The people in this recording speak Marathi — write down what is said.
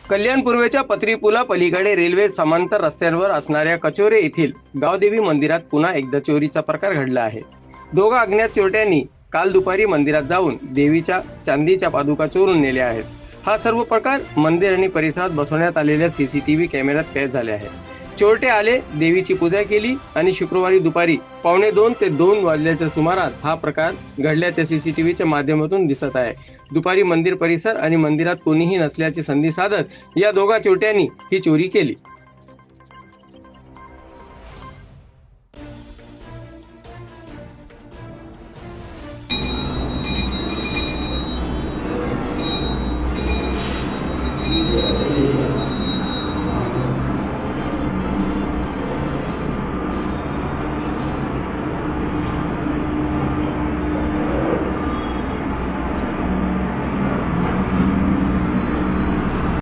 कल्याण पूर्वेच्या पत्री पुला पलीकडे रेल्वे समांतर रस्त्यांवर असणाऱ्या कचोरे येथील गावदेवी मंदिरात पुन्हा एकदा चोरीचा प्रकार घडला आहे। दोघा अज्ञात चोरट्यांनी काल दुपारी मंदिरात जाऊन देवीच्या चांदीच्या पादुका चोरून नेल्या आहेत। हा सर्व प्रकार मंदिर आणि परिसरात बसवण्यात आलेल्या सीसीटीव्ही कॅमेऱ्यात कैद झाले आहे। चोरटे आले, देवीची पूजा केली आणि शुक्रवारी दुपारी 1:15 ते 2 वाजल्याच्या सुमारास हा प्रकार घडल्याचे सीसीटीव्हीच्या माध्यमातून दिसत आहे। दुपारी मंदिर परिसर आणि मंदिरात कोणीही नसल्याची संधी साधत या दोघा चोरट्यांनी ही चोरी केली।